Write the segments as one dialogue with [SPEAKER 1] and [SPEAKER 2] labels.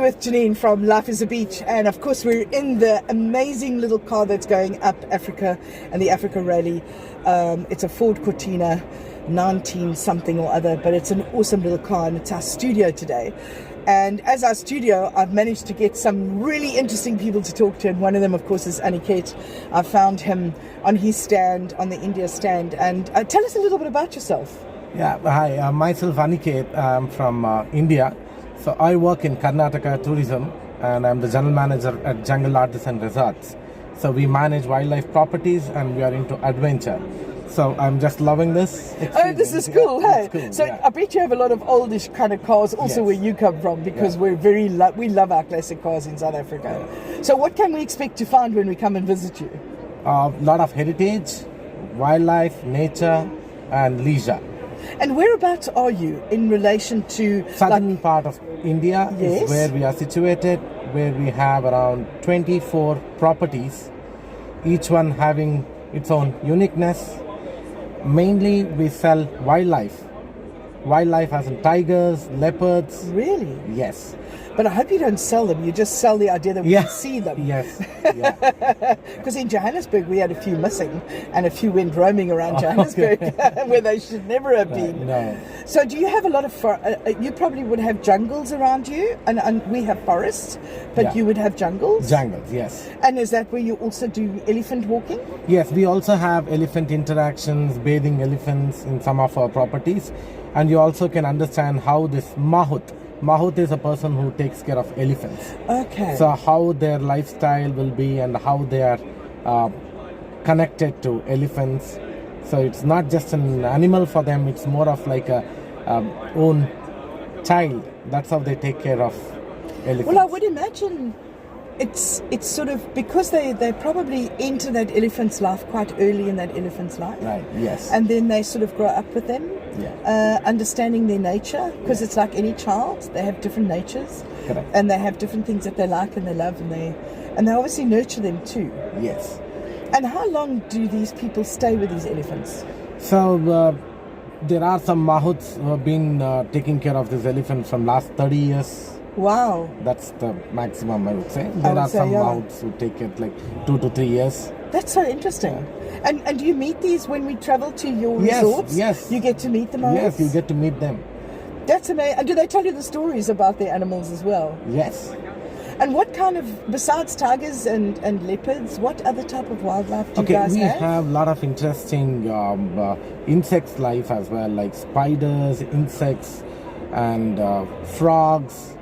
[SPEAKER 1] you with Geniene from Life is a Beach, and of course we're in the amazing little car that's going up Africa and the Africa Rally. It's a Ford Cortina 19 something or other, but it's an awesome little car, and it's our studio today. And as our studio, I've managed to get some really interesting people to talk to, and one of them, of course, is Anikethan. I found him on his stand, on the India stand. And tell us a little bit about yourself.
[SPEAKER 2] Yeah, hi, myself Anikethan. I'm from India. So I work in Karnataka tourism, and I'm the general manager at Jungle Artisan Resorts. So we manage wildlife properties, and we are into adventure. So I'm just loving this.
[SPEAKER 1] Oh, this is cool, hey?
[SPEAKER 2] Cool,
[SPEAKER 1] so
[SPEAKER 2] yeah.
[SPEAKER 1] I bet you have a lot of oldish kind of cars also,
[SPEAKER 2] Yes.
[SPEAKER 1] where you come from, because we love our classic cars in South Africa. So what can we expect to find when we come and visit you?
[SPEAKER 2] A lot of heritage, wildlife, nature, and leisure.
[SPEAKER 1] And whereabouts are you in relation to
[SPEAKER 2] Southern part of India
[SPEAKER 1] Yes.
[SPEAKER 2] is where we are situated, where we have around 24 properties, each one having its own uniqueness. Mainly we sell wildlife. Wildlife as in tigers, leopards.
[SPEAKER 1] Really?
[SPEAKER 2] Yes.
[SPEAKER 1] But I hope you don't sell them. You just sell the idea that we
[SPEAKER 2] Yeah.
[SPEAKER 1] can see them.
[SPEAKER 2] Yes. Yeah.
[SPEAKER 1] Because in Johannesburg we had a few missing, and a few went roaming around Johannesburg where they should never have been.
[SPEAKER 2] No.
[SPEAKER 1] So do you have a lot of you probably would have jungles around you, and we have forests, but
[SPEAKER 2] Yeah.
[SPEAKER 1] you would have jungles?
[SPEAKER 2] Jungles, yes.
[SPEAKER 1] And is that where you also do elephant walking?
[SPEAKER 2] Yes, we also have elephant interactions, bathing elephants in some of our properties. And you also can understand how this Mahout is a person who takes care of elephants.
[SPEAKER 1] Okay.
[SPEAKER 2] So how their lifestyle will be and how they are connected to elephants. So it's not just an animal for them, it's more of like a own child. That's how they take care of elephants.
[SPEAKER 1] Well, I would imagine it's sort of because they probably enter that elephant's life quite early in that elephant's life.
[SPEAKER 2] Right, yes.
[SPEAKER 1] And then they sort of grow up with them, understanding their nature, because it's like any child, they have different natures.
[SPEAKER 2] Correct.
[SPEAKER 1] And they have different things that they like and they love, and they obviously nurture them too.
[SPEAKER 2] Yes.
[SPEAKER 1] And how long do these people stay with these elephants?
[SPEAKER 2] So there are some Mahouts who have been taking care of this elephant from last 30 years.
[SPEAKER 1] Wow.
[SPEAKER 2] That's the maximum, I would say. There are some Mahouts who take it like 2 to 3 years.
[SPEAKER 1] That's so interesting. And do you meet these when we travel to your
[SPEAKER 2] Yes,
[SPEAKER 1] resorts?
[SPEAKER 2] yes.
[SPEAKER 1] You get to meet the Mahouts?
[SPEAKER 2] Yes, you get to meet them.
[SPEAKER 1] That's amazing. And do they tell you the stories about their animals as well?
[SPEAKER 2] Yes.
[SPEAKER 1] And what kind of, besides tigers and leopards, what other type of wildlife do you guys
[SPEAKER 2] we
[SPEAKER 1] have?
[SPEAKER 2] have a lot of interesting insects life as well, like spiders, insects, and frogs.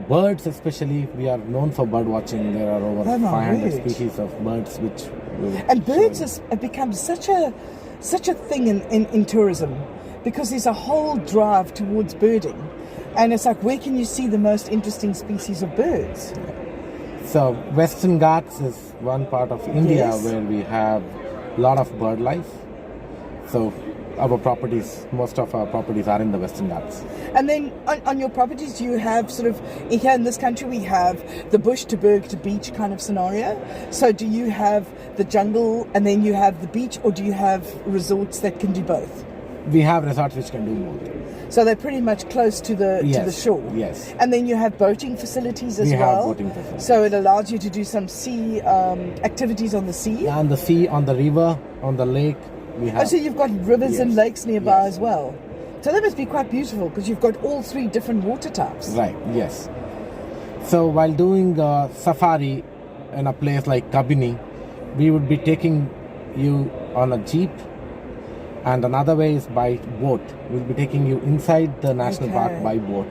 [SPEAKER 2] Birds especially, we are known for bird watching. There are over 500 species of birds which
[SPEAKER 1] and birds have become such a thing in tourism, because there's a whole drive towards birding, and it's like, where can you see the most interesting species of birds?
[SPEAKER 2] So Western Ghats is one part of India where we have a lot of bird life. So our properties, most of our properties are in the Western Ghats.
[SPEAKER 1] And then on your properties, do you have sort of, here in this country we have the bush to berg to beach kind of scenario. So do you have the jungle and then you have the beach, or do you have resorts that can do both?
[SPEAKER 2] We have resorts which can do both.
[SPEAKER 1] So they're pretty much close to the shore.
[SPEAKER 2] Yes.
[SPEAKER 1] And then you have boating facilities as well.
[SPEAKER 2] We have boating facilities.
[SPEAKER 1] So it allows you to do some sea activities on the sea.
[SPEAKER 2] On the sea, on the river, on the lake. We have.
[SPEAKER 1] Oh, so you've got rivers and lakes nearby as well. So that must be quite beautiful, because you've got all three different water types.
[SPEAKER 2] Right, yes. So while doing safari in a place like Kabini, we would be taking you on a jeep, and another way is by boat. We'll be taking you inside the national park by boat,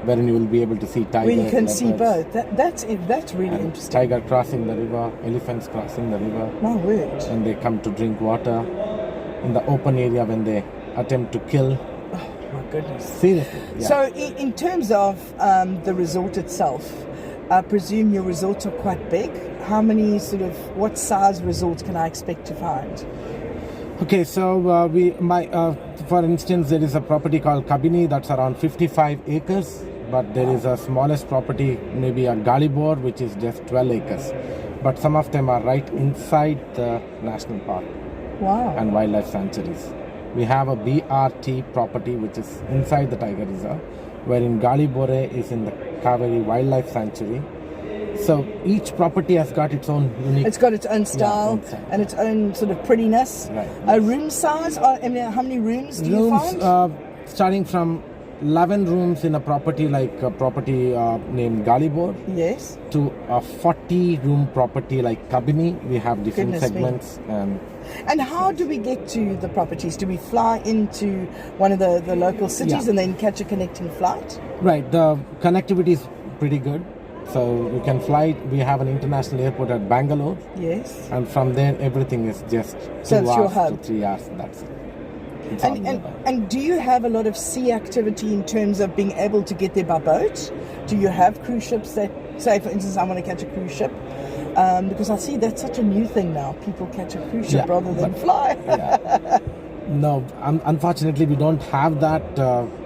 [SPEAKER 2] wherein you will be able to see tigers.
[SPEAKER 1] Where you can
[SPEAKER 2] leopards,
[SPEAKER 1] see both. That's really interesting.
[SPEAKER 2] Tiger crossing the river, elephants crossing the river.
[SPEAKER 1] My word.
[SPEAKER 2] And they come to drink water in the open area when they attempt to kill.
[SPEAKER 1] Oh my goodness.
[SPEAKER 2] Seriously. Yeah.
[SPEAKER 1] So in terms of the resort itself, I presume your resorts are quite big. How many what size resorts can I expect to find?
[SPEAKER 2] Okay, so for instance, there is a property called Kabini that's around 55 acres, but there is a smallest property, maybe a Galibor, which is just 12 acres. But some of them are right inside the national park and wildlife sanctuaries. We have a BRT property which is inside the tiger reserve, wherein Galibore is in the Kaveri Wildlife Sanctuary. So each property has got its own unique...
[SPEAKER 1] It's got its own style and its own sort of prettiness.
[SPEAKER 2] Right.
[SPEAKER 1] Room size, how many rooms do you find?
[SPEAKER 2] Starting from 11 rooms in a property like a property named Galibor.
[SPEAKER 1] Yes.
[SPEAKER 2] To a 40-room property like Kabini. We have different segments.
[SPEAKER 1] And how do we get to the properties? Do we fly into one of the local cities and then catch a connecting flight?
[SPEAKER 2] Right. The connectivity is pretty good. So we can fly. We have an international airport at Bangalore.
[SPEAKER 1] Yes.
[SPEAKER 2] And from there, everything is just 2 hours to 3 hours. That's it.
[SPEAKER 1] And do you have a lot of sea activity in terms of being able to get there by boat? Do you have cruise ships that, say, for instance, I want to catch a cruise ship? Because I see that's such a new thing now. People catch a cruise ship rather than fly.
[SPEAKER 2] No, unfortunately, we don't have that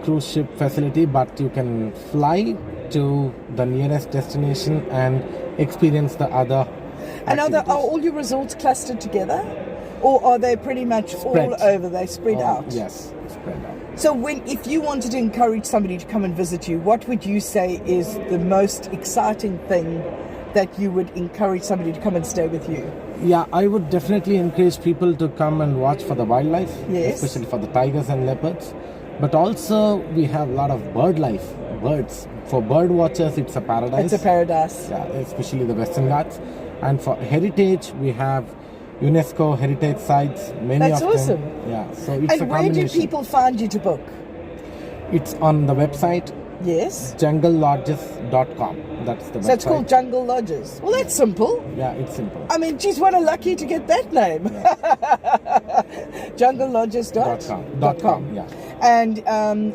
[SPEAKER 2] cruise ship facility, but you can fly to the nearest destination and experience the other
[SPEAKER 1] And are all your resorts clustered together? Or are they pretty much all over? They spread out?
[SPEAKER 2] Yes, spread out.
[SPEAKER 1] So if you wanted to encourage somebody to come and visit you, what would you say is the most exciting thing that you would encourage somebody to come and stay with you?
[SPEAKER 2] Yeah, I would definitely encourage people to come and watch for the wildlife, especially for the tigers and leopards. But also we have a lot of bird life, birds. For bird watchers, it's a paradise.
[SPEAKER 1] It's a paradise.
[SPEAKER 2] Yeah, especially the Western Ghats. And for heritage, we have UNESCO heritage sites, many of them.
[SPEAKER 1] That's awesome.
[SPEAKER 2] Yeah, so it's a combination.
[SPEAKER 1] And where do people find you to book?
[SPEAKER 2] It's on the website.
[SPEAKER 1] Yes.
[SPEAKER 2] junglelodges.com. That's the website.
[SPEAKER 1] So it's called Jungle Lodges. Well, that's simple.
[SPEAKER 2] Yeah, it's simple.
[SPEAKER 1] I mean, geez, what a lucky to get that name. junglelodges.com.
[SPEAKER 2] Yeah.
[SPEAKER 1] And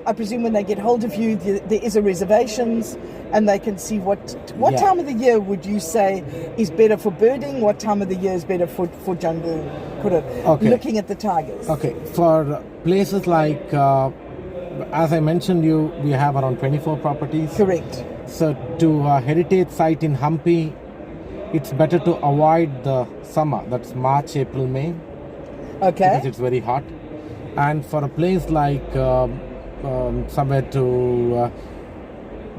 [SPEAKER 1] I presume when they get hold of you, there is a reservations, and they can see what time of the year would you say is better for birding? What time of the year is better for jungle, looking at the tigers?
[SPEAKER 2] Okay, for places like, as I mentioned we have around 24 properties.
[SPEAKER 1] Correct.
[SPEAKER 2] So to a heritage site in Hampi, it's better to avoid the summer. That's March, April, May.
[SPEAKER 1] Okay.
[SPEAKER 2] Because it's very hot. And for a place like somewhere to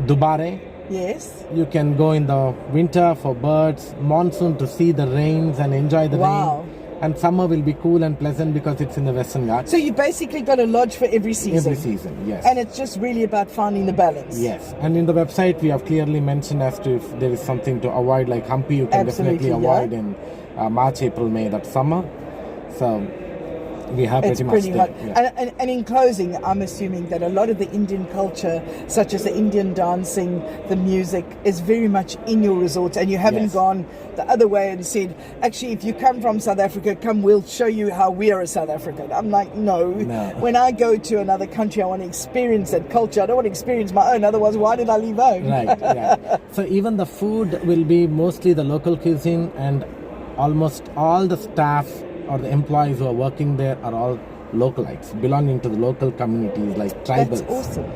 [SPEAKER 2] Dubare,
[SPEAKER 1] yes,
[SPEAKER 2] you can go in the winter for birds, monsoon to see the rains and enjoy the rain. And summer will be cool and pleasant because it's in the Western Ghats.
[SPEAKER 1] So you basically got a lodge for every season.
[SPEAKER 2] Every season, yes.
[SPEAKER 1] And it's just really about finding the balance.
[SPEAKER 2] Yes. And in the website, we have clearly mentioned as to if there is something to avoid, like Hampi, you can definitely avoid in March, April, May, that summer. So we have
[SPEAKER 1] it's
[SPEAKER 2] pretty much
[SPEAKER 1] hot. Yeah. And in closing, I'm assuming that a lot of the Indian culture, such as the Indian dancing, the music, is very much in your resorts, and you haven't gone the other way and said, actually, if you come from South Africa, come, we'll show you how we are a South African. I'm like, no. When I go to another country, I want to experience that culture. I don't want to experience my own, otherwise why did I leave home?
[SPEAKER 2] Right. So even the food will be mostly the local cuisine, and almost all the staff or the employees who are working there are all localites, belonging to the local communities, like tribals.
[SPEAKER 1] That's awesome.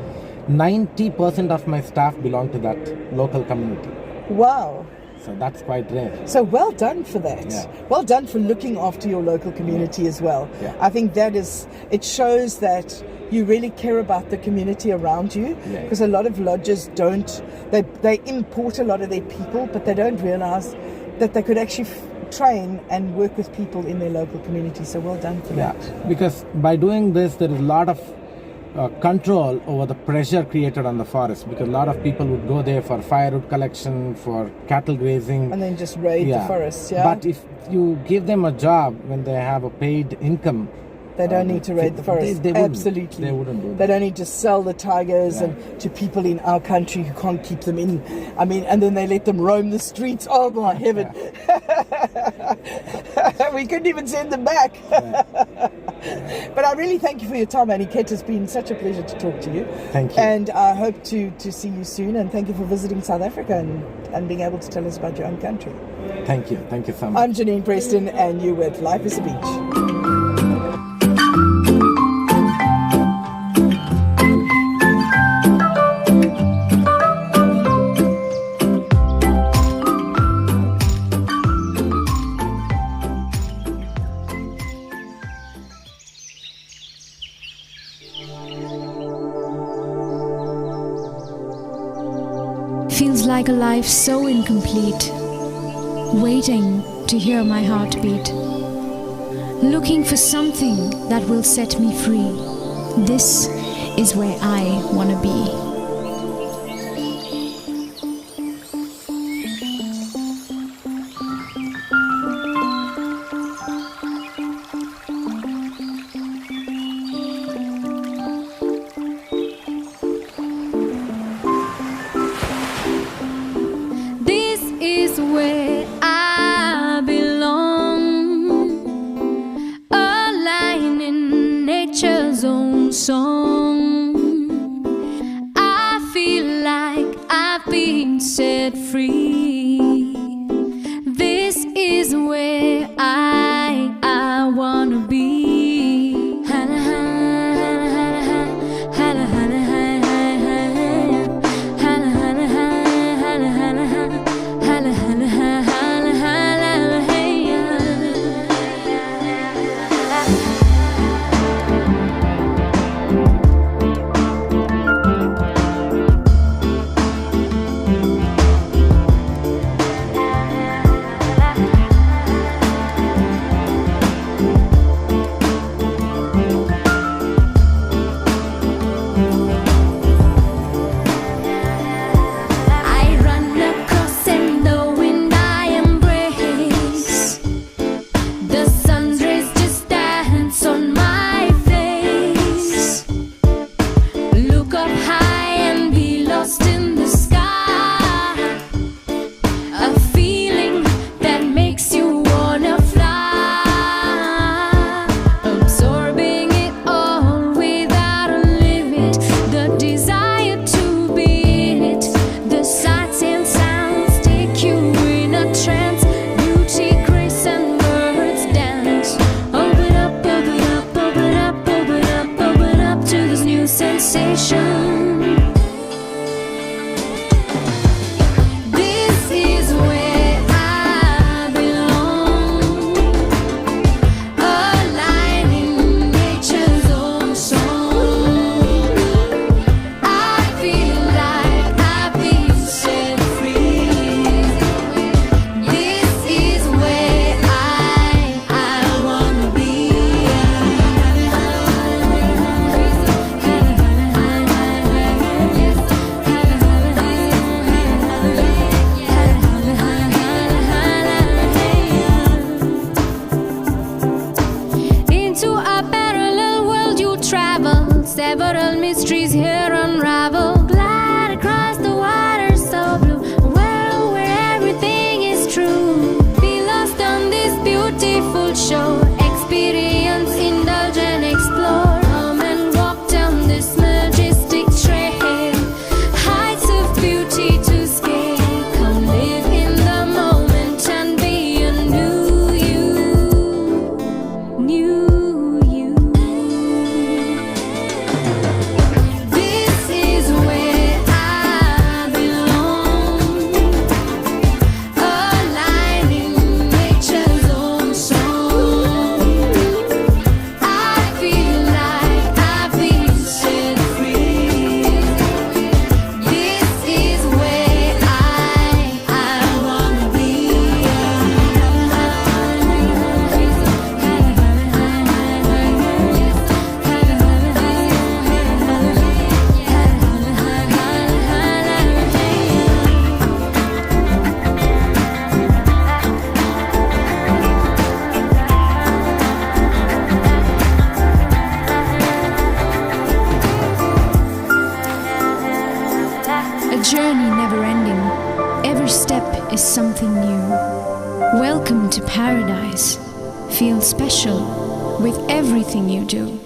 [SPEAKER 2] 90% of my staff belong to that local community.
[SPEAKER 1] Wow.
[SPEAKER 2] So that's quite rare.
[SPEAKER 1] So well done for that.
[SPEAKER 2] Yeah.
[SPEAKER 1] Well done for looking after your local community as well.
[SPEAKER 2] Yeah.
[SPEAKER 1] I think it shows that you really care about the community around you, because a lot of lodges don't, they import a lot of their people, but they don't realize that they could actually train and work with people in their local community. So well done for that.
[SPEAKER 2] Because by doing this, there is a lot of control over the pressure created on the forest, because a lot of people would go there for firewood collection, for cattle grazing,
[SPEAKER 1] and then just raid the forest.
[SPEAKER 2] But if you give them a job when they have a paid income,
[SPEAKER 1] they don't need to raid the forest. Absolutely.
[SPEAKER 2] They wouldn't do that.
[SPEAKER 1] They don't need to sell the tigers and to people in our country who can't keep them in. I mean, and then they let them roam the streets. Oh my heaven. We couldn't even send them back. But I really thank you for your time, Anikethan. It's been such a pleasure to talk to you.
[SPEAKER 2] Thank you.
[SPEAKER 1] And I hope to see you soon. And thank you for visiting South Africa and being able to tell us about your own country.
[SPEAKER 2] Thank you. Thank you so much.
[SPEAKER 1] I'm Geniene Preston, and you're with Life is a Beach.
[SPEAKER 3] Feels like a life so incomplete, waiting to hear my heartbeat, looking for something that will set me free. This is where I want to be.
[SPEAKER 4] Where I belong, a line in nature's own song. I feel like I've been set free. This is where I wanna be. Several mysteries here unravel. Glide across the water so blue, a world where everything is true. Be lost on this beautiful shore. Experience, indulge and explore. Come and walk down this majestic trail. Heights of beauty to scale. Come live in the moment and be a new you. New journey never ending. Every step is something new. Welcome to paradise. Feel special with everything you do.